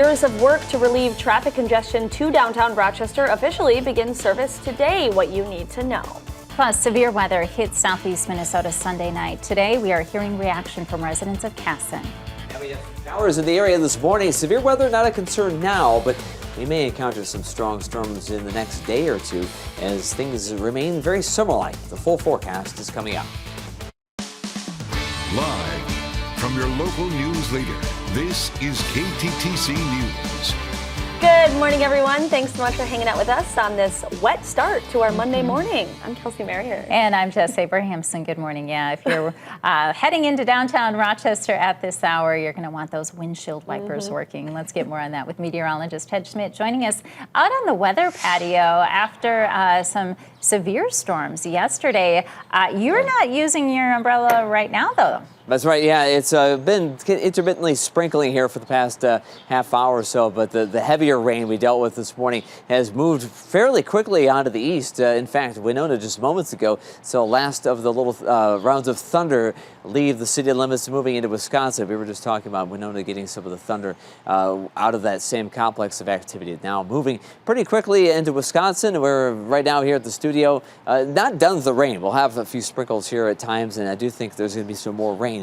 Hours of work to relieve traffic congestion to downtown Rochester officially begins service today. What you need to know. Plus, severe weather hit southeast Minnesota Sunday night. Today, we are hearing reaction from residents of Casson. And we have showers in the area this morning. Severe weather not a concern now, but we may encounter some strong storms in the next day or two as things remain very summer-like. The full forecast is coming up. Live from your local news leader, this is KTTC News. Good morning, everyone. Thanks so much for hanging out with us on this wet start to our Monday morning. I'm Kelsey Marrier. And I'm Jess Abrahamson. Good morning. Yeah, if you're heading into downtown Rochester at this hour, you're going to want those windshield wipers working. Let's get more on that with meteorologist Ted Schmidt joining us out on the weather patio after some severe storms yesterday. You're not using your umbrella right now, though. That's right. Yeah, it's been intermittently sprinkling here for the past half hour or so, but the heavier rain we dealt with this morning has moved fairly quickly onto the east. In fact, Winona just moments ago, so last of the little rounds of thunder leave the city limits moving into Wisconsin. We were just talking about Winona getting some of the thunder out of that same complex of activity. Now moving pretty quickly into Wisconsin. We're right now here at the studio, not done with the rain. We'll have a few sprinkles here at times, and I do think there's going to be some more rain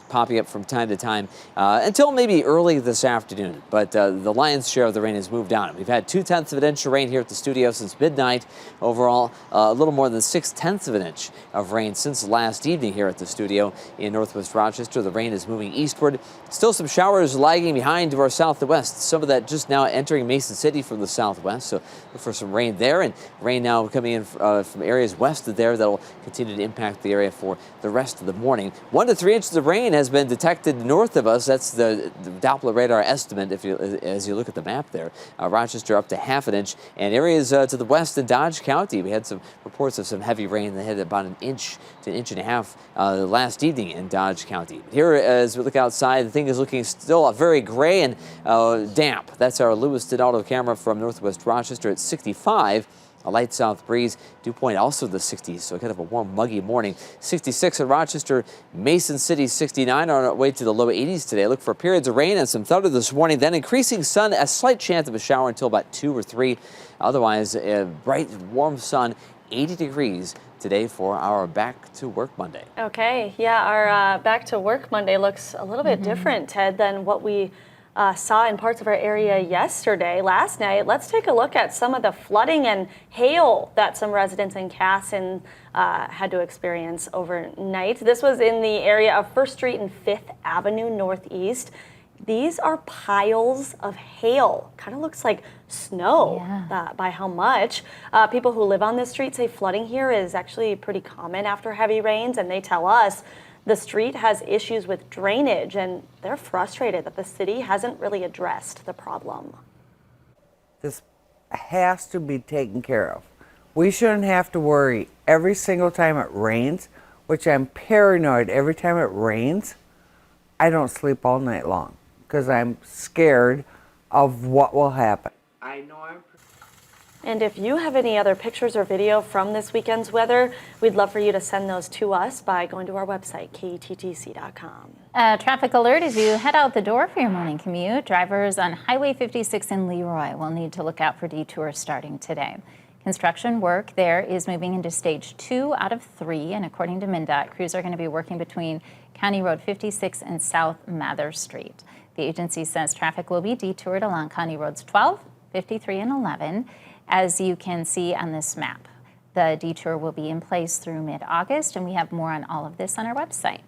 popping up from time to time until maybe early this afternoon. But the lion's share of the rain has moved on. We've had 0.2 of an inch of rain here at the studio since midnight. Overall, a little more than 0.6 of an inch of rain since last evening here at the studio in northwest Rochester. The rain is moving eastward. Still some showers lagging behind to our south and west. Some of that just now entering Mason City from the southwest. So look for some rain there, and rain now coming in from areas west of there that will continue to impact the area for the rest of the morning. 1 to 3 inches of rain has been detected north of us. That's the Doppler radar estimate as you look at the map there. Rochester up to ½ inch, and areas to the west in Dodge County, we had some reports of some heavy rain that hit about 1 inch to 1.5 inches last evening in Dodge County. Here, as we look outside, the thing is looking still very gray and damp. That's our Lewis Donaldo camera from northwest Rochester at 65. A light south breeze, dew point also the 60s, so kind of a warm, muggy morning. 66 in Rochester, Mason City 69, on our way to the low 80s today. Look for periods of rain and some thunder this morning, then increasing sun, a slight chance of a shower until about 2 or 3. Otherwise, bright, warm sun, 80 degrees today for our Back to Work Monday. Okay, yeah, our Back to Work Monday looks a little bit different, Ted, than what we saw in parts of our area last night. Let's take a look at some of the flooding and hail that some residents in Casson had to experience overnight. This was in the area of 1st Street and 5th Avenue Northeast. These are piles of hail. Kind of looks like snow by how much. People who live on this street say flooding here is actually pretty common after heavy rains, and they tell us the street has issues with drainage, and they're frustrated that the city hasn't really addressed the problem. This has to be taken care of. We shouldn't have to worry every single time it rains, which I'm paranoid every time it rains. I don't sleep all night long because I'm scared of what will happen. I know And if you have any other pictures or video from this weekend's weather, we'd love for you to send those to us by going to our website, KTTC.com. Traffic alert as you head out the door for your morning commute. Drivers on Highway 56 in Leroy will need to look out for detours starting today. Construction work there is moving into stage 2 out of 3, and according to MnDOT, crews are going to be working between County Road 56 and South Mather Street. The agency says traffic will be detoured along County Roads 12, 53, and 11. As you can see on this map, the detour will be in place through mid-August, and we have more on all of this on our website.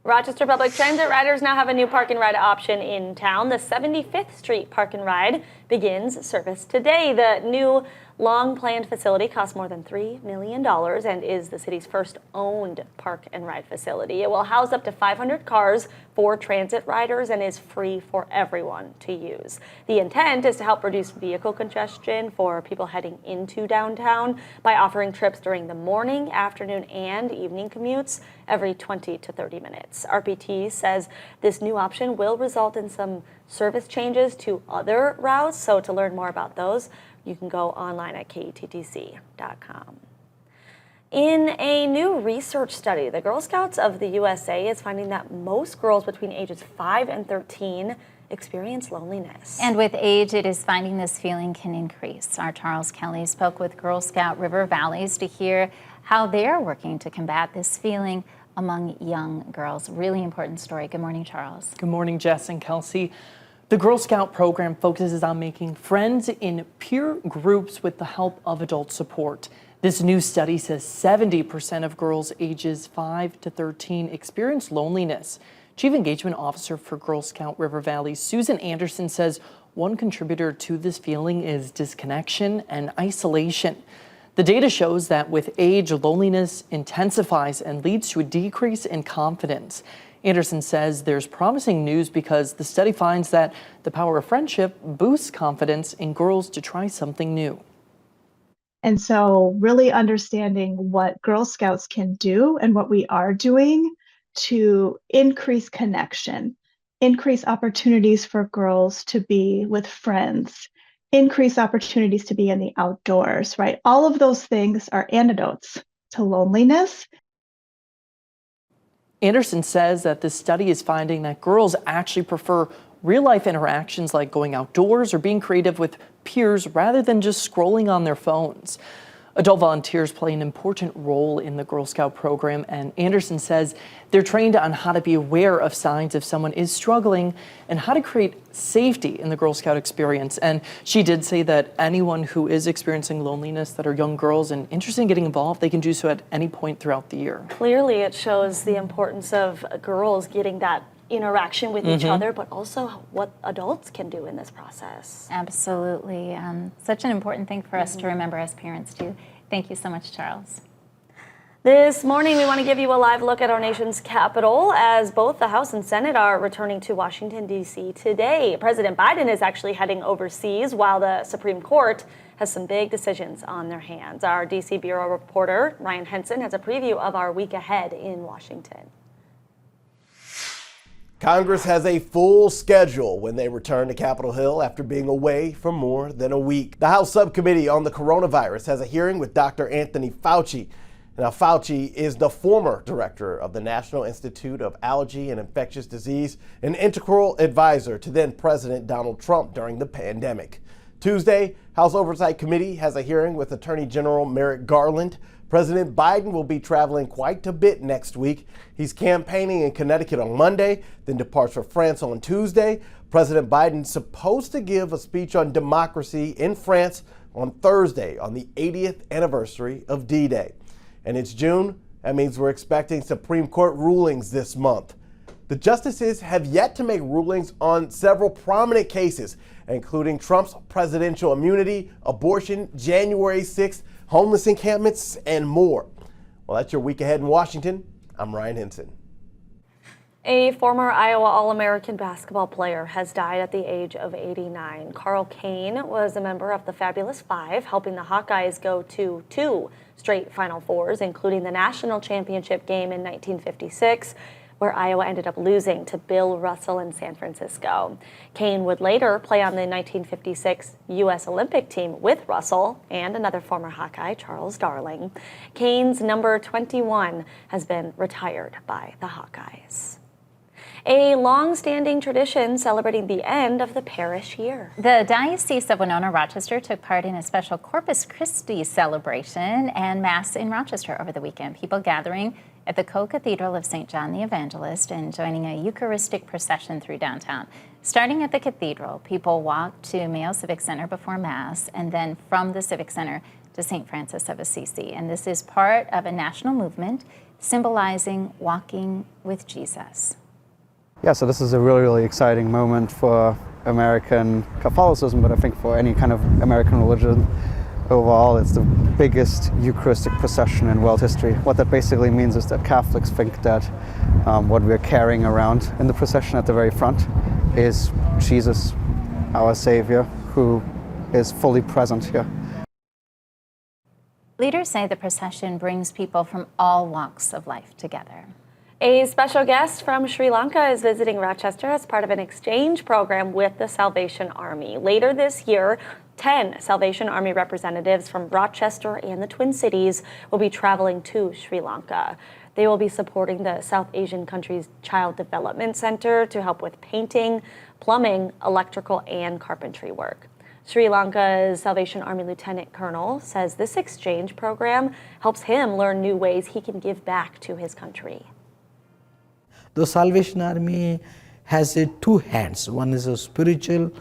Rochester Public Transit riders now have a new park and ride option in town. The 75th Street Park and Ride begins service today. The new long-planned facility costs more than $3 million and is the city's first owned park and ride facility. It will house up to 500 cars for transit riders and is free for everyone to use. The intent is to help reduce vehicle congestion for people heading into downtown by offering trips during the morning, afternoon, and evening commutes every 20 to 30 minutes. RPT says this new option will result in some service changes to other routes, so to learn more about those, you can go online at KTTC.com. In a new research study, the Girl Scouts of the USA is finding that most girls between ages 5 and 13 experience loneliness. And with age, it is finding this feeling can increase. Our Charles Kelly spoke with Girl Scout River Valleys to hear how they're working to combat this feeling among young girls. Really important story. Good morning, Charles. Good morning, Jess and Kelsey. The Girl Scout program focuses on making friends in peer groups with the help of adult support. This new study says 70% of girls ages 5 to 13 experience loneliness. Chief Engagement Officer for Girl Scout River Valley, Susan Anderson, says one contributor to this feeling is disconnection and isolation. The data shows that with age, loneliness intensifies and leads to a decrease in confidence. Anderson says there's promising news because the study finds that the power of friendship boosts confidence in girls to try something new. And so really understanding what Girl Scouts can do and what we are doing to increase connection, increase opportunities for girls to be with friends, increase opportunities to be in the outdoors, right? All of those things are antidotes to loneliness. Anderson says that this study is finding that girls actually prefer real-life interactions like going outdoors or being creative with peers rather than just scrolling on their phones. Adult volunteers play an important role in the Girl Scout program, and Anderson says they're trained on how to be aware of signs if someone is struggling and how to create safety in the Girl Scout experience. And she did say that anyone who is experiencing loneliness that are young girls and interested in getting involved, they can do so at any point throughout the year. Clearly, it shows the importance of girls getting that interaction with each other, but also what adults can do in this process. Absolutely. Such an important thing for us to remember as parents, too. Thank you so much, Charles. This morning, we want to give you a live look at our nation's capital as both the House and Senate are returning to Washington, D.C. today. President Biden is actually heading overseas while the Supreme Court has some big decisions on their hands. Our D.C. Bureau reporter, Ryan Henson, has a preview of our week ahead in Washington. Congress has a full schedule when they return to Capitol Hill after being away for more than a week. The House Subcommittee on the Coronavirus has a hearing with Dr. Anthony Fauci. Now, Fauci is the former director of the National Institute of Allergy and Infectious Disease, an integral advisor to then President Donald Trump during the pandemic. Tuesday, House Oversight Committee has a hearing with Attorney General Merrick Garland. President Biden will be traveling quite a bit next week. He's campaigning in Connecticut on Monday, then departs for France on Tuesday. President Biden's supposed to give a speech on democracy in France on Thursday on the 80th anniversary of D-Day. And it's June. That means we're expecting Supreme Court rulings this month. The justices have yet to make rulings on several prominent cases, including Trump's presidential immunity, abortion, January 6th, homeless encampments, and more. Well, that's your week ahead in Washington. I'm Ryan Henson. A former Iowa All-American basketball player has died at the age of 89. Carl Kane was a member of the Fabulous Five, helping the Hawkeyes go to 2 straight Final Fours, including the national championship game in 1956, where Iowa ended up losing to Bill Russell in San Francisco. Kane would later play on the 1956 U.S. Olympic team with Russell and another former Hawkeye, Charles Darling. Kane's number 21 has been retired by the Hawkeyes. A long-standing tradition celebrating the end of the parish year. The Diocese of Winona-Rochester took part in a special Corpus Christi celebration and Mass in Rochester over the weekend. People gathering at the Co-Cathedral of St. John the Evangelist and joining a Eucharistic procession through downtown. Starting at the cathedral, people walked to Mayo Civic Center before Mass and then from the Civic Center to St. Francis of Assisi. And this is part of a national movement symbolizing walking with Jesus. Yeah, so this is a really, really exciting moment for American Catholicism, but I think for any kind of American religion overall. It's the biggest Eucharistic procession in world history. What that basically means is that Catholics think that what we're carrying around in the procession at the very front is Jesus, our Savior, who is fully present here. Leaders say the procession brings people from all walks of life together. A special guest from Sri Lanka is visiting Rochester as part of an exchange program with the Salvation Army. Later this year, 10 Salvation Army representatives from Rochester and the Twin Cities will be traveling to Sri Lanka. They will be supporting the South Asian country's Child Development Center to help with painting, plumbing, electrical, and carpentry work. Sri Lanka's Salvation Army Lieutenant Colonel says this exchange program helps him learn new ways he can give back to his country. The Salvation Army has two hands. One is a spiritual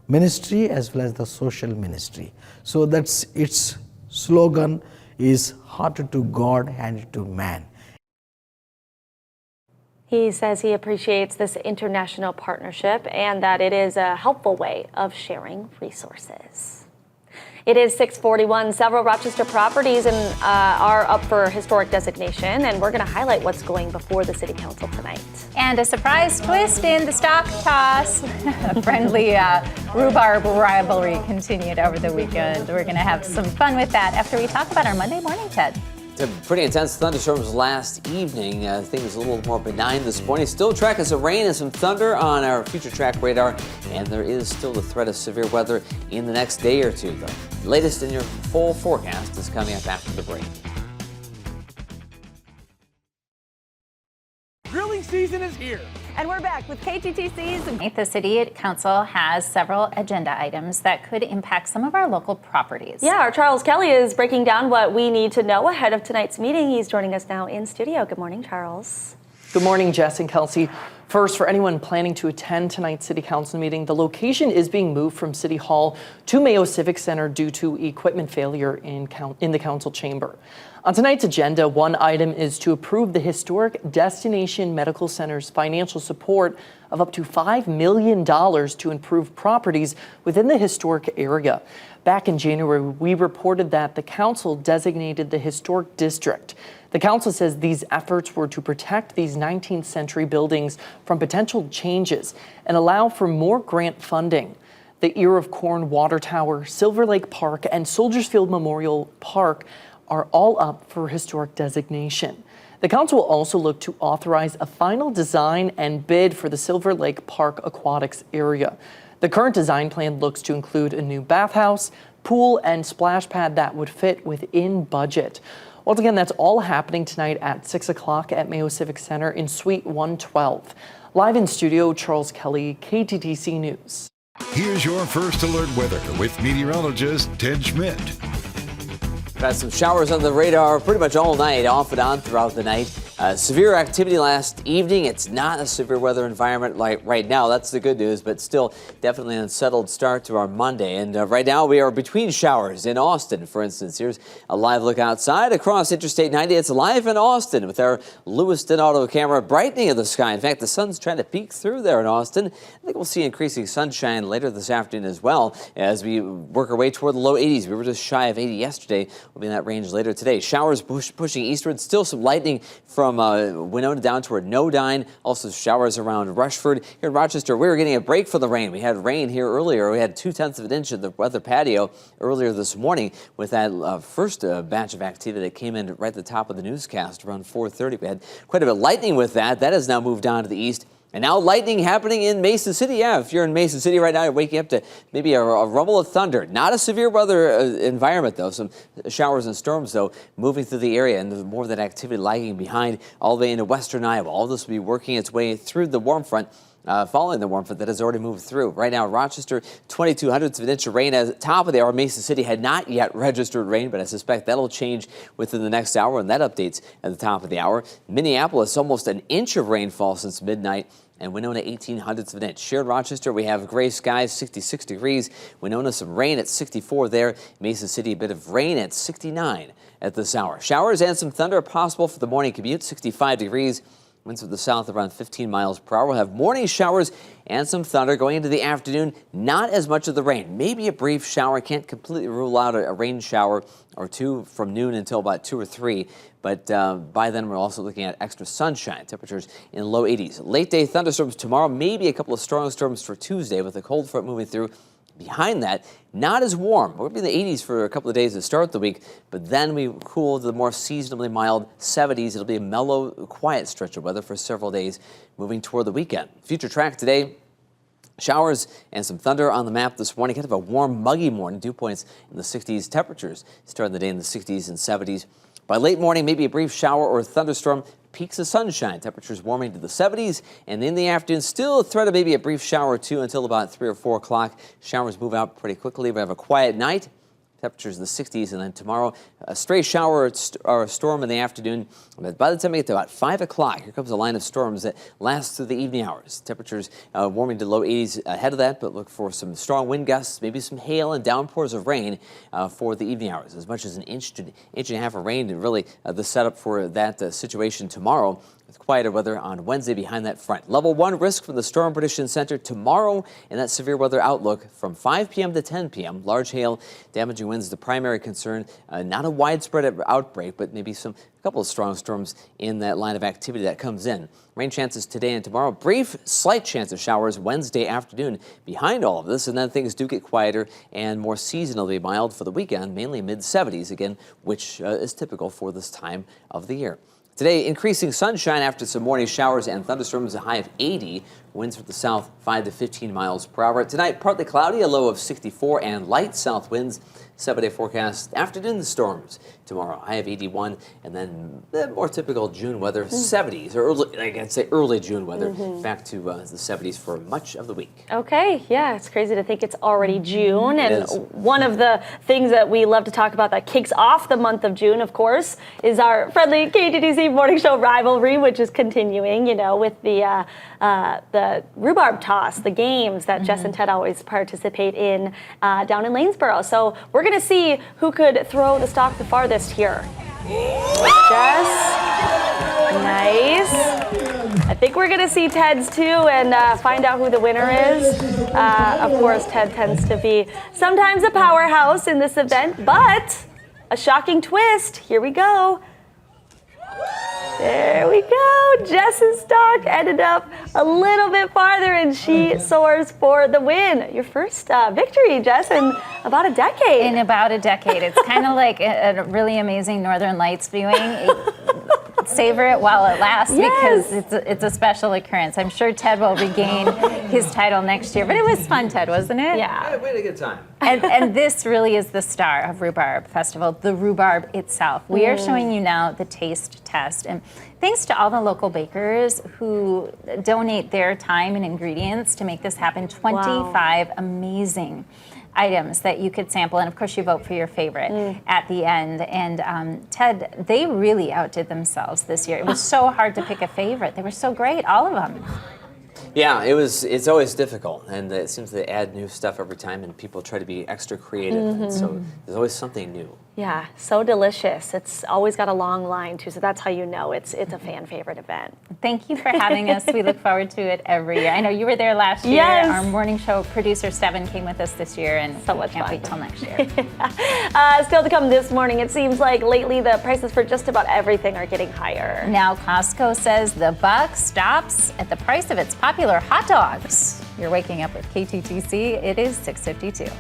ministry as well as the social ministry. So that's its slogan is heart to God, hand to man. He says he appreciates this international partnership and that it is a helpful way of sharing resources. It is 6:41. Several Rochester properties are up for historic designation, and we're going to highlight what's going before the City Council tonight. And a surprise twist in the stock toss. A friendly rhubarb rivalry continued over the weekend. We're going to have some fun with that after we talk about our Monday morning, Ted. Some pretty intense thunderstorms last evening. Things a little more benign this morning. Still tracking some rain and some thunder on our future track radar, and there is still the threat of severe weather in the next day or two, though. The latest in your full forecast is coming up after the break. Grilling season is here. And we're back with KTTC's. The City Council has several agenda items that could impact some of our local properties. Yeah, our Charles Kelly is breaking down what we need to know ahead of tonight's meeting. He's joining us now in studio. Good morning, Charles. Good morning, Jess and Kelsey. First, for anyone planning to attend tonight's City Council meeting, the location is being moved from City Hall to Mayo Civic Center due to equipment failure in the council chamber. On tonight's agenda, one item is to approve the Historic Destination Medical Center's financial support of up to $5 million to improve properties within the historic area. Back in January, we reported that the council designated the historic district. The council says these efforts were to protect these 19th century buildings from potential changes and allow for more grant funding. The Ear of Corn Water Tower, Silver Lake Park, and Soldiers Field Memorial Park are all up for historic designation. The council will also look to authorize a final design and bid for the Silver Lake Park aquatics area. The current design plan looks to include a new bathhouse, pool, and splash pad that would fit within budget. Once again, that's all happening tonight at 6 o'clock at Mayo Civic Center in Suite 112. Live in studio, Charles Kelly, KTTC News. Here's your first alert weather with meteorologist Ted Schmidt. Got some showers on the radar pretty much all night, off and on throughout the night. Severe activity last evening. It's not a severe weather environment like right now. That's the good news, but still definitely an unsettled start to our Monday. And right now we are between showers in Austin, for instance. Here's a live look outside across Interstate 90. It's live in Austin with our Lewiston Auto camera brightening of the sky. In fact, the sun's trying to peek through there in Austin. I think we'll see increasing sunshine later this afternoon as well as we work our way toward the low 80s. We were just shy of 80 yesterday. We'll be in that range later today. Showers pushing eastward. Still some lightning from Winona down toward Nodine. Also showers around Rushford. Here in Rochester, we were getting a break from the rain. We had rain here earlier. We had 0.2 of an inch in the weather patio earlier this morning with that first batch of activity that came in right at the top of the newscast around 4:30. We had quite a bit of lightning with that. That has now moved on to the east. And now lightning happening in Mason City. Yeah, if you're in Mason City right now, you're waking up to maybe a rumble of thunder. Not a severe weather environment, though. Some showers and storms, though, moving through the area, and more of that activity lagging behind all the way into western Iowa. All this will be working its way through the warm front. Following the warm front that has already moved through. Right now, Rochester, 0.02 of an inch of rain. At the top of the hour, Mason City had not yet registered rain, but I suspect that'll change within the next hour, and that updates at the top of the hour. Minneapolis, almost an inch of rainfall since midnight. And Winona, 0.18 of an inch. Here in Rochester, we have gray skies, 66 degrees. Winona, some rain at 64 there. Mason City, a bit of rain at 69 at this hour. Showers and some thunder are possible for the morning commute, 65 degrees. Winds from the south around 15 miles per hour. We'll have morning showers and some thunder going into the afternoon. Not as much of the rain. Maybe a brief shower. Can't completely rule out a rain shower or two from noon until about 2 or 3. But by then, we're also looking at extra sunshine. Temperatures in low 80s. Late day thunderstorms tomorrow. Maybe a couple of strong storms for Tuesday with a cold front moving through. Behind that, not as warm. We'll be in the 80s for a couple of days to start the week, but then we cool to the more seasonably mild 70s. It'll be a mellow, quiet stretch of weather for several days moving toward the weekend. Future track today. Showers and some thunder on the map this morning. Kind of a warm, muggy morning. Dew points in the 60s. Temperatures starting the day in the 60s and 70s. By late morning, maybe a brief shower or thunderstorm peaks of sunshine. Temperatures warming to the 70s, and in the afternoon, still a threat of maybe a brief shower or two until about 3 or 4 o'clock. Showers move out pretty quickly. We have a quiet night. Temperatures in the 60s, and then tomorrow, a stray shower or a storm in the afternoon. But by the time we get to about 5 o'clock, here comes a line of storms that lasts through the evening hours. Temperatures warming to low 80s ahead of that, but look for some strong wind gusts, maybe some hail and downpours of rain for the evening hours. As much as an inch to inch and a half of rain, and really the setup for that situation tomorrow. With quieter weather on Wednesday behind that front. Level 1 risk from the Storm Prediction Center tomorrow, and that severe weather outlook from 5 p.m. to 10 p.m. Large hail, damaging winds, the primary concern. Not a widespread outbreak, but maybe a couple of strong storms in that line of activity that comes in. Rain chances today and tomorrow. Brief, slight chance of showers Wednesday afternoon behind all of this, and then things do get quieter and more seasonally mild for the weekend, mainly mid-70s again, which is typical for this time of the year. Today, increasing sunshine after some morning showers and thunderstorms, a high of 80. Winds from the south, 5 to 15 miles per hour. Tonight, partly cloudy, a low of 64, and light south winds. 7-day forecast. Afternoon storms tomorrow, high of 81, and then the more typical June weather, 70s, or early June weather, back to the 70s for much of the week. Okay, yeah, it's crazy to think it's already June, and one of the things that we love to talk about that kicks off the month of June, of course, is our friendly KTTC morning show rivalry, which is continuing, with the rhubarb toss, the games that Jess and Ted always participate in down in Lanesboro. So we're going to see who could throw the stock the farthest here. Jess, nice. I think we're going to see Ted's too and find out who the winner is. Of course, Ted tends to be sometimes a powerhouse in this event, but a shocking twist. Here we go. There we go. Jess's stock ended up a little bit farther, and she soars for the win. Your first victory, Jess, in about a decade. In about a decade. It's kind of like a really amazing Northern Lights viewing. Savor it while it lasts, because it's a special occurrence. I'm sure Ted will regain his title next year. But it was fun, Ted, wasn't it? Yeah. We had a good time. And this really is the star of Rhubarb Festival, the rhubarb itself. We are showing you now the taste test. And thanks to all the local bakers who donate their time and ingredients to make this happen, 25 amazing items that you could sample, and of course you vote for your favorite at the end. And Ted, they really outdid themselves this year. It was so hard to pick a favorite. They were so great, all of them. Yeah, it's always difficult, and it seems they add new stuff every time, and people try to be extra creative, and so there's always something new. Yeah, so delicious. It's always got a long line too, so that's how you know it's a fan favorite event. Thank you for having us. We look forward to it every year. I know you were there last year. Yes. Our morning show producer Steven came with us this year, and so much can't fun. wait till next year. Still to come this morning, it seems like lately the prices for just about everything are getting higher. Now Costco says the buck stops at the price of its popular hot dogs. You're waking up with KTTC. It is 6:52.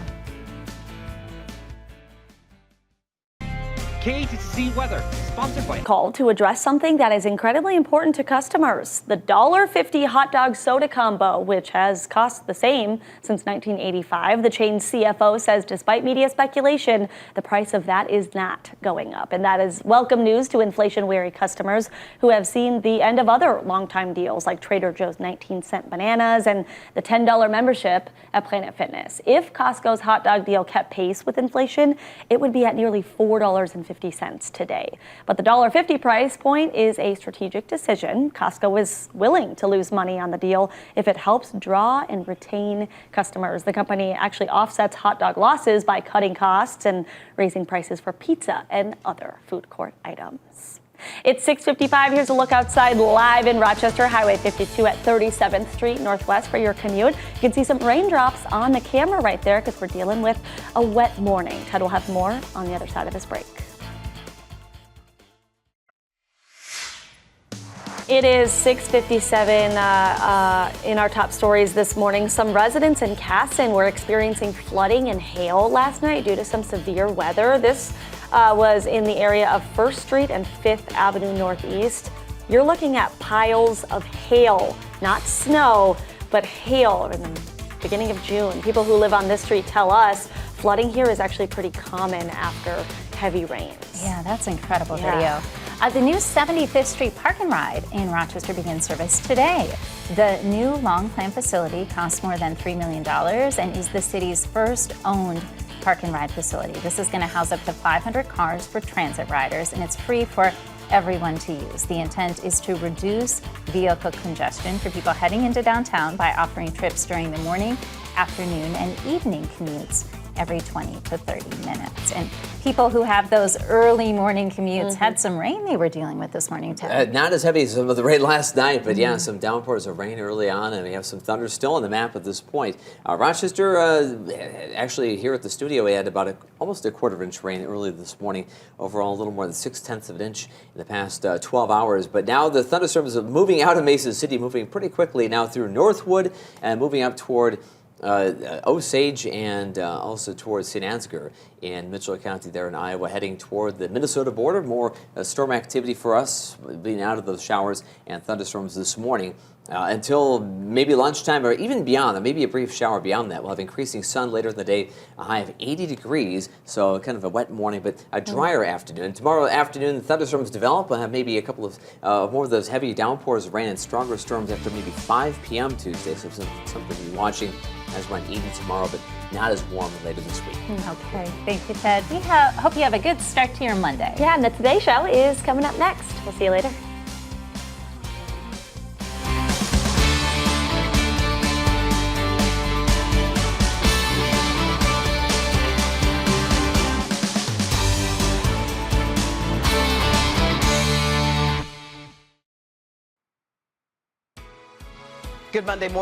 KTTC weather, sponsored by Call to address something that is incredibly important to customers. The $1.50 hot dog soda combo, which has cost the same since 1985. The chain's CFO says despite media speculation, the price of that is not going up. And that is welcome news to inflation-wary customers who have seen the end of other longtime deals like Trader Joe's 19-cent bananas and the $10 membership at Planet Fitness. If Costco's hot dog deal kept pace with inflation, it would be at nearly $4.50 today. But the $1.50 price point is a strategic decision. Costco is willing to lose money on the deal if it helps draw and retain customers. The company actually offsets hot dog losses by cutting costs and raising prices for pizza and other food court items. It's 6:55. Here's a look outside live in Rochester, Highway 52 at 37th Street Northwest for your commute. You can see some raindrops on the camera right there because we're dealing with a wet morning. Ted will have more on the other side of this break. It is 6:57 in our top stories this morning. Some residents in Casson were experiencing flooding and hail last night due to some severe weather. This was in the area of 1st Street and 5th Avenue Northeast. You're looking at piles of hail, not snow, but hail in the beginning of June. People who live on this street tell us flooding here is actually pretty common after heavy rains. Yeah, that's incredible video. The new 75th Street Park and Ride in Rochester begins service today. The new long plan facility costs more than $3 million and is the city's first owned park and ride facility. This is going to house up to 500 cars for transit riders, and it's free for everyone to use. The intent is to reduce vehicle congestion for people heading into downtown by offering trips during the morning, afternoon, and evening commutes every 20 to 30 minutes. And people who have those early morning commutes had some rain they were dealing with this morning, Ted. Not as heavy as some of the rain last night, but yeah, some downpours of rain early on, and we have some thunder still on the map at this point. Rochester, actually here at the studio, we had about almost a quarter-inch rain early this morning. Overall, a little more than 0.6 of an inch in the past 12 hours. But now the thunderstorms are moving out of Mesa City, moving pretty quickly now through Northwood and moving up toward Osage and also towards St. Ansgar in Mitchell County there in Iowa, heading toward the Minnesota border. More storm activity for us, being out of those showers and thunderstorms this morning. Until maybe lunchtime or even beyond, maybe a brief shower beyond that. We'll have increasing sun later in the day, a high of 80 degrees, so kind of a wet morning, but a drier afternoon. Tomorrow afternoon, the thunderstorms develop. We'll have maybe a couple of more of those heavy downpours of rain and stronger storms after maybe 5 p.m. Tuesday, so something to be watching. As around 80 tomorrow, but not as warm later this week. Okay, thank you, Ted. We hope you have a good start to your Monday. Yeah, and the Today Show is coming up next. We'll see you later. Good Monday morning.